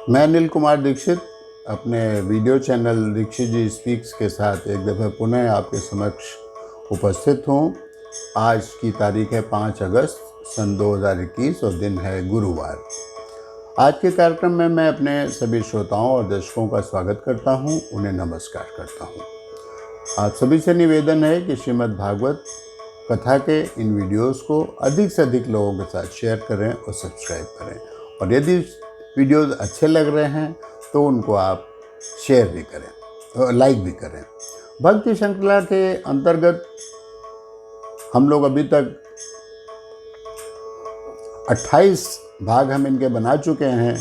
मैं अनिल कुमार दीक्षित अपने video channel Dixit जी speaks के साथ एक दफ़ा पुनः आपके समक्ष उपस्थित हूँ। आज की तारीख है 5 अगस्त सन 2021 और दिन है गुरुवार। आज के कार्यक्रम में मैं अपने सभी श्रोताओं और दर्शकों का स्वागत करता हूँ, उन्हें नमस्कार करता हूँ। आप सभी से निवेदन है कि श्रीमद् भागवत कथा के इन वीडियोस को अधिक से अधिक लोगों के साथ शेयर करें और सब्सक्राइब करें, और यदि वीडियोस अच्छे लग रहे हैं तो उनको आप शेयर भी करें और लाइक भी करें। भक्ति श्रृंखला के अंतर्गत हम लोग अभी तक 28 भाग हम इनके बना चुके हैं,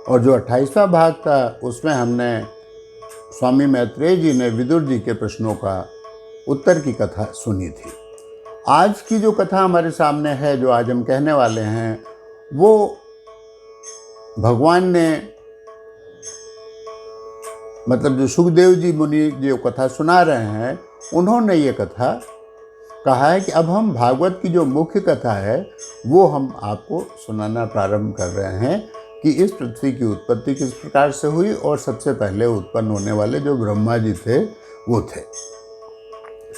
और जो 28वां भाग था उसमें हमने स्वामी मैत्रेय जी ने विदुर जी के प्रश्नों का उत्तर की कथा सुनी थी। आज की जो कथा हमारे सामने है, जो आज हम कहने वाले हैं, वो भगवान ने मतलब जो सुखदेव जी मुनि जो कथा सुना रहे हैं, उन्होंने ये कथा कहा है कि अब हम भागवत की जो मुख्य कथा है वो हम आपको सुनाना प्रारंभ कर रहे हैं कि इस पृथ्वी की उत्पत्ति किस प्रकार से हुई और सबसे पहले उत्पन्न होने वाले जो ब्रह्मा जी थे वो थे।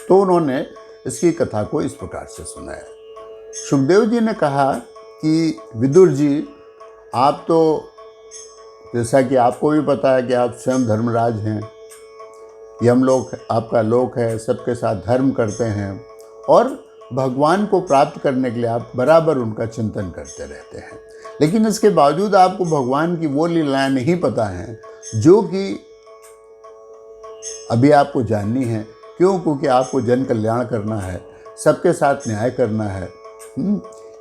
तो उन्होंने इसकी कथा को इस प्रकार से सुनाया। सुखदेव जी ने कहा कि विदुर जी, आप तो जैसा कि आपको भी पता है कि आप स्वयं धर्मराज हैं, यमलोक आपका लोक है, सबके साथ धर्म करते हैं और भगवान को प्राप्त करने के लिए आप बराबर उनका चिंतन करते रहते हैं। लेकिन इसके बावजूद आपको भगवान की वो लीलाएं नहीं पता हैं जो कि अभी आपको जाननी है। क्यों? क्योंकि आपको जन कल्याण करना है, सबके साथ न्याय करना है,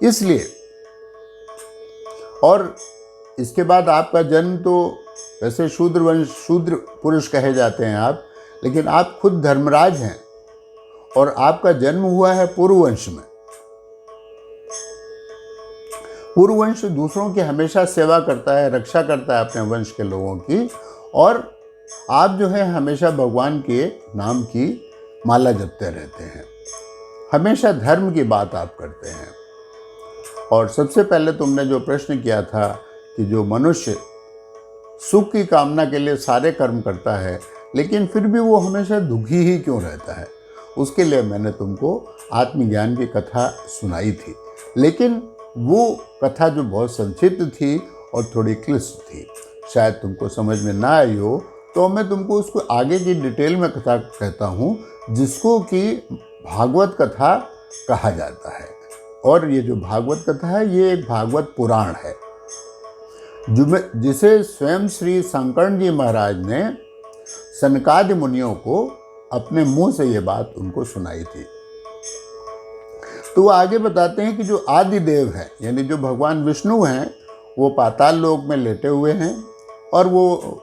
इसलिए। और इसके बाद आपका जन्म तो वैसे शूद्र पुरुष कहे जाते हैं आप, लेकिन आप खुद धर्मराज हैं और आपका जन्म हुआ है पूर्ववंश में। पूर्ववंश दूसरों की हमेशा सेवा करता है, रक्षा करता है अपने वंश के लोगों की, और आप जो है हमेशा भगवान के नाम की माला जपते रहते हैं, हमेशा धर्म की बात आप करते हैं। और सबसे पहले तुमने जो प्रश्न किया था कि जो मनुष्य सुख की कामना के लिए सारे कर्म करता है लेकिन फिर भी वो हमेशा दुखी ही क्यों रहता है, उसके लिए मैंने तुमको आत्मज्ञान की कथा सुनाई थी। लेकिन वो कथा जो बहुत संक्षिप्त थी और थोड़ी क्लिष्ट थी, शायद तुमको समझ में ना आई हो, तो मैं तुमको उसको आगे की डिटेल में कथा कहता हूँ, जिसको कि भागवत कथा कहा जाता है। और ये जो भागवत कथा है ये एक भागवत पुराण है, जिसे स्वयं श्री शंकर जी महाराज ने सनकादि मुनियों को अपने मुंह से ये बात उनको सुनाई थी। तो वो आगे बताते हैं कि जो आदि देव हैं, यानी जो भगवान विष्णु हैं, वो पाताल लोक में लेटे हुए हैं और वो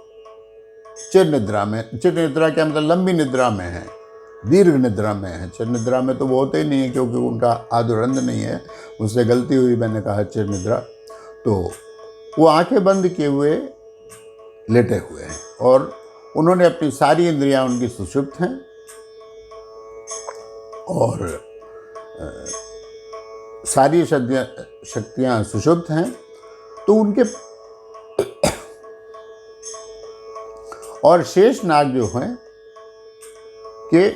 चिर निद्रा में, चिर निद्रा क्या मतलब लंबी निद्रा में है, दीर्घ निद्रा में है। चिर निद्रा में तो वो होते ही नहीं है क्योंकि उनका आदुरंध नहीं है, मुझसे गलती हुई, मैंने कहा चिर निद्रा। तो वो आंखें बंद किए हुए लेटे हुए हैं और उन्होंने अपनी सारी इंद्रियां उनकी सुषुप्त हैं और सारी शक्तियां सुषुप्त हैं। तो उनके और शेष नाग जो हैं के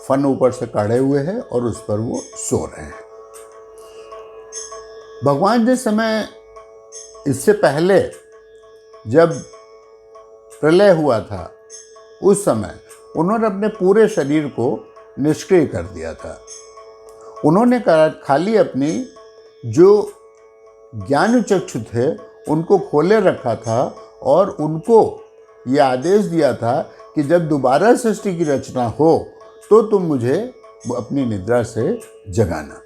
फन ऊपर से काढ़े हुए हैं और उस पर वो सो रहे हैं। भगवान जिस समय इससे पहले जब प्रलय हुआ था, उस समय उन्होंने अपने पूरे शरीर को निष्क्रिय कर दिया था। उन्होंने खाली अपनी जो ज्ञान चक्षु थे उनको खोले रखा था और उनको ये आदेश दिया था कि जब दोबारा सृष्टि की रचना हो तो तुम मुझे अपनी निद्रा से जगाना।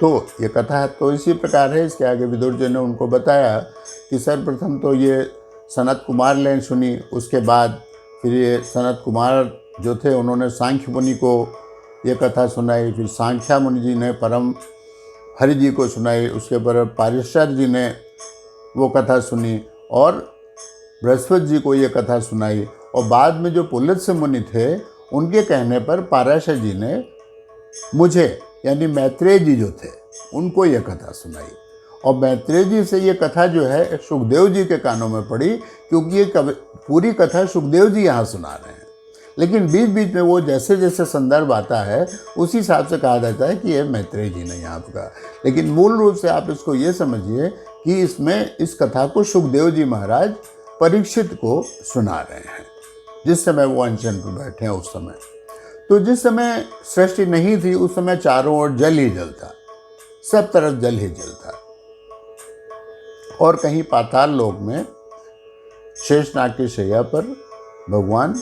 तो ये कथा है तो इसी प्रकार है। इसके आगे विदुर जी ने उनको बताया कि सर्वप्रथम तो ये सनत कुमार ने सुनी, उसके बाद फिर ये सनत कुमार जो थे उन्होंने सांख्य मुनि को ये कथा सुनाई, फिर सांख्या मुनि जी ने परम हरि जी को सुनाई, उसके पर पारिशर जी ने वो कथा सुनी और बृहस्पति जी को ये कथा सुनाई, और बाद में जो पुलत्स्य मुनि थे उनके कहने पर पाराशर जी ने मुझे यानी मैत्रेय जी जो थे उनको ये कथा सुनाई। और मैत्रेय जी से ये कथा जो है सुखदेव जी के कानों में पड़ी, क्योंकि ये पूरी कथा सुखदेव जी यहाँ सुना रहे हैं। लेकिन बीच बीच में वो जैसे जैसे संदर्भ आता है उसी हिसाब से कहा जाता है कि ये मैत्रेय जी ने यहाँ कहा। लेकिन मूल रूप से आप इसको ये समझिए कि इसमें इस कथा को सुखदेव जी महाराज परीक्षित को सुना रहे हैं, जिस समय वो अनशन पर बैठे हैं उस समय। तो जिस समय सृष्टि नहीं थी उस समय चारों ओर जल ही जल था, सब तरफ जल ही जल था। और कहीं पाताल लोक में शेषनाग की शैया पर भगवान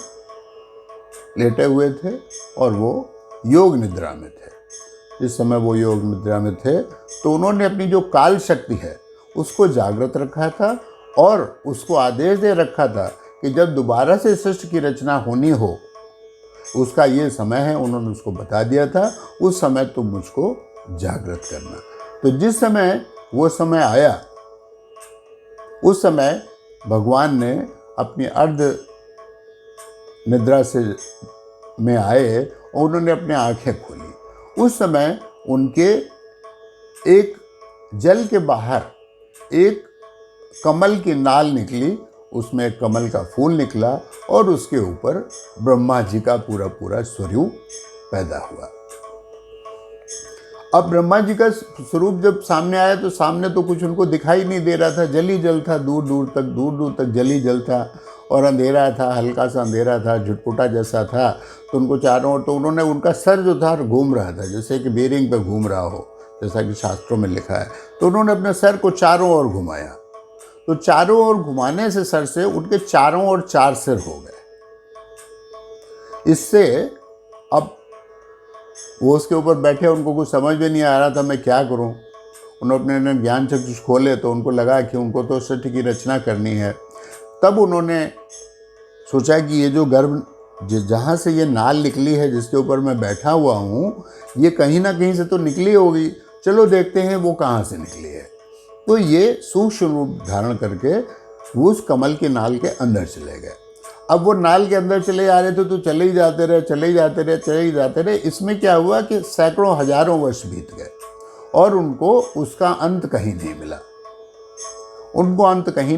लेटे हुए थे और वो योग निद्रा में थे। जिस समय वो योग निद्रा में थे तो उन्होंने अपनी जो काल शक्ति है उसको जागृत रखा था और उसको आदेश दे रखा था कि जब दोबारा से सृष्टि की रचना होनी हो उसका ये समय है। उन्होंने उसको बता दिया था, उस समय तुम मुझको जागृत करना। तो जिस समय वो समय आया उस समय भगवान ने अपनी अर्ध निद्रा से में आए और उन्होंने अपनी आंखें खोली। उस समय उनके एक जल के बाहर एक कमल की नाल निकली, उसमें एक कमल का फूल निकला और उसके ऊपर ब्रह्मा जी का पूरा पूरा स्वरूप पैदा हुआ। अब ब्रह्मा जी का स्वरूप जब सामने आया तो सामने तो कुछ उनको दिखाई नहीं दे रहा था, जल ही जल था, दूर दूर तक जल ही जल था और अंधेरा था, हल्का सा अंधेरा था, झुटपुटा जैसा था। तो उनको चारों ओर, तो उन्होंने उनका सर जो था घूम रहा था, जैसे कि बेरिंग पे घूम रहा हो, जैसा कि शास्त्रों में लिखा है। तो उन्होंने अपने सर को चारों ओर घुमाया। तो चारों ओर घुमाने से सर से उनके चारों ओर 4 सिर हो गए। इससे अब वो उसके ऊपर बैठे, उनको कुछ समझ में नहीं आ रहा था मैं क्या करूं। उन्होंने अपने ज्ञान चक्षु खोले तो उनको लगा कि उनको तो सृष्टि की रचना करनी है। तब उन्होंने सोचा कि ये जो गर्भ जहाँ से ये नाल निकली है जिसके ऊपर मैं बैठा हुआ हूँ, ये कहीं ना कहीं से तो निकली होगी, चलो देखते हैं वो कहाँ से निकली है। तो ये सूक्ष्म रूप धारण करके वो उस कमल के नाल के अंदर चले गए। अब वो नाल के अंदर चले जा रहे थे तो चले ही जाते रहे। इसमें क्या हुआ कि सैकड़ों हजारों वर्ष बीत गए और उनको उसका अंत कहीं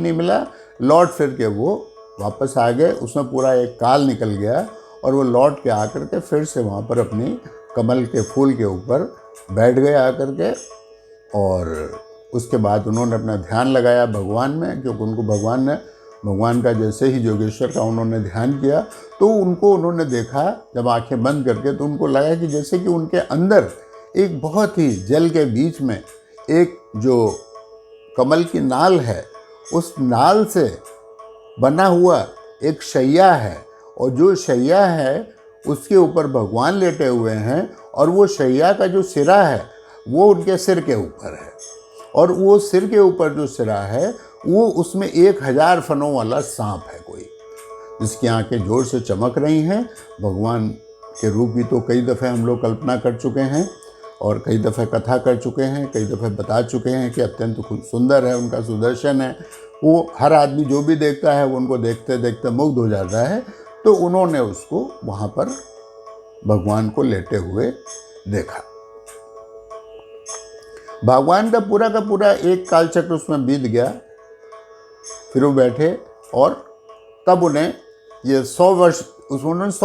नहीं मिला। लौट फिर के वो वापस आ गए, उसमें पूरा एक काल निकल गया और वो लौट के आकर के फिर से वहाँ पर अपनी कमल के फूल के ऊपर बैठ गए आकर के। और उसके बाद उन्होंने अपना ध्यान लगाया भगवान में, क्योंकि उनको भगवान का जैसे ही योगेश्वर का उन्होंने ध्यान किया तो उन्होंने देखा जब आंखें बंद करके, तो उनको लगा कि जैसे कि उनके अंदर एक बहुत ही जल के बीच में एक जो कमल की नाल है, उस नाल से बना हुआ एक शैया है और जो शैया है उसके ऊपर भगवान लेटे हुए हैं और वो शैया का जो सिरा है वो उनके सिर के ऊपर है और वो सिर के ऊपर जो सिरा है वो उसमें 1000 फनों वाला सांप है कोई, जिसकी आंखें जोर से चमक रही हैं। भगवान के रूप की तो कई दफ़े हम लोग कल्पना कर चुके हैं और कई दफ़े कथा कर चुके हैं, कई दफ़े बता चुके हैं कि अत्यंत सुंदर है, उनका सुदर्शन है। वो हर आदमी जो भी देखता है वो उनको देखते देखते मुग्ध हो जाता है। तो उन्होंने उसको वहाँ पर भगवान को लेटे हुए देखा। भगवान का पूरा एक कालचक्र उसमें बीत गया। फिर वो बैठे और तब उन्हें ये 100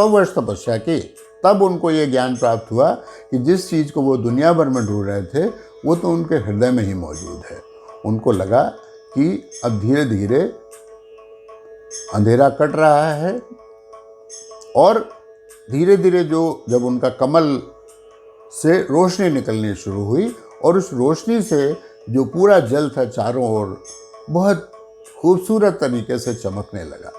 वर्ष तपस्या की। तब उनको ये ज्ञान प्राप्त हुआ कि जिस चीज़ को वो दुनिया भर में ढूंढ रहे थे वो तो उनके हृदय में ही मौजूद है। उनको लगा कि अब धीरे धीरे अंधेरा कट रहा है और धीरे धीरे जब उनका कमल से रोशनी निकलनी शुरू हुई और उस रोशनी से जो पूरा जल था चारों ओर बहुत खूबसूरत तरीके से चमकने लगा।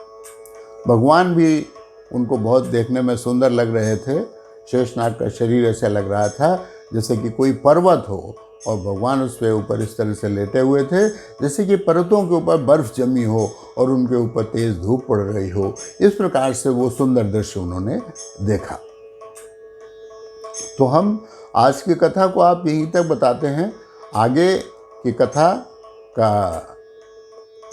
भगवान भी उनको बहुत देखने में सुंदर लग रहे थे। शेषनाग का शरीर ऐसा लग रहा था जैसे कि कोई पर्वत हो और भगवान उस पे ऊपर इस तरह से लेटे हुए थे जैसे कि पर्वतों के ऊपर बर्फ़ जमी हो और उनके ऊपर तेज़ धूप पड़ रही हो। इस प्रकार से वो सुंदर दृश्य उन्होंने देखा। तो हम आज की कथा को आप यहीं तक बताते हैं। आगे की कथा का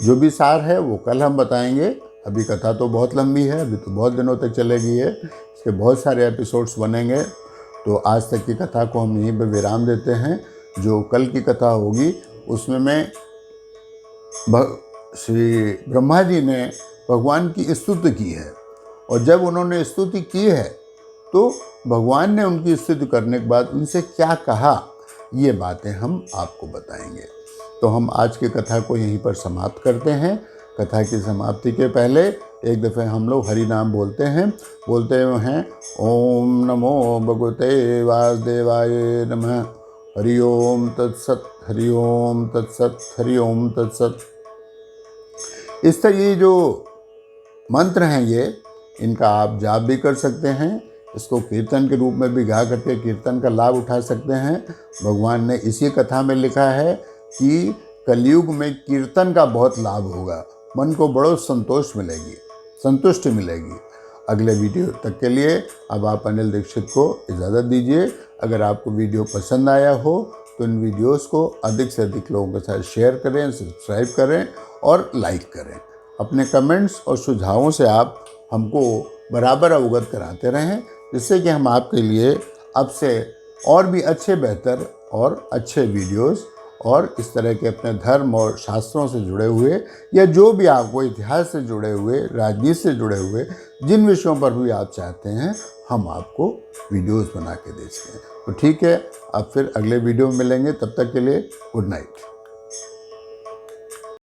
जो भी सार है वो कल हम बताएंगे। अभी कथा तो बहुत लंबी है, अभी तो बहुत दिनों तक चलेगी है, इसके बहुत सारे एपिसोड्स बनेंगे तो आज तक की कथा को हम यहीं पर विराम देते हैं। जो कल की कथा होगी उसमें मैं श्री ब्रह्मा जी ने भगवान की स्तुति की है, और जब उन्होंने स्तुति की है तो भगवान ने उनकी स्तुति करने के बाद उनसे क्या कहा, ये बातें हम आपको बताएंगे। तो हम आज की कथा को यहीं पर समाप्त करते हैं। कथा की समाप्ति के पहले एक दफ़े हम लोग हरि नाम बोलते हैं ओम नमो भगवते वासुदेवाय नमः। हरि ओम तत्सत, हरि ओम तत्सत, हरि ओम तत्सत। इस तरह ये जो मंत्र हैं इनका आप जाप भी कर सकते हैं, इसको कीर्तन के रूप में भी गा करके कीर्तन का लाभ उठा सकते हैं। भगवान ने इसी कथा में लिखा है कि कलयुग में कीर्तन का बहुत लाभ होगा, मन को बड़ो संतुष्टि मिलेगी। अगले वीडियो तक के लिए अब आप अनिल दीक्षित को इजाज़त दीजिए। अगर आपको वीडियो पसंद आया हो तो इन वीडियोस को अधिक से अधिक लोगों के साथ शेयर करें, सब्सक्राइब करें और लाइक करें। अपने कमेंट्स और सुझावों से आप हमको बराबर अवगत कराते रहें, जिससे कि हम आपके लिए अब से और भी अच्छे, बेहतर और अच्छे वीडियोस और इस तरह के अपने धर्म और शास्त्रों से जुड़े हुए या जो भी आपको इतिहास से जुड़े हुए, राजनीति से जुड़े हुए जिन विषयों पर भी आप चाहते हैं, हम आपको वीडियोस बना के दे सकें। तो ठीक है, अब फिर अगले वीडियो में मिलेंगे। तब तक के लिए गुड नाइट।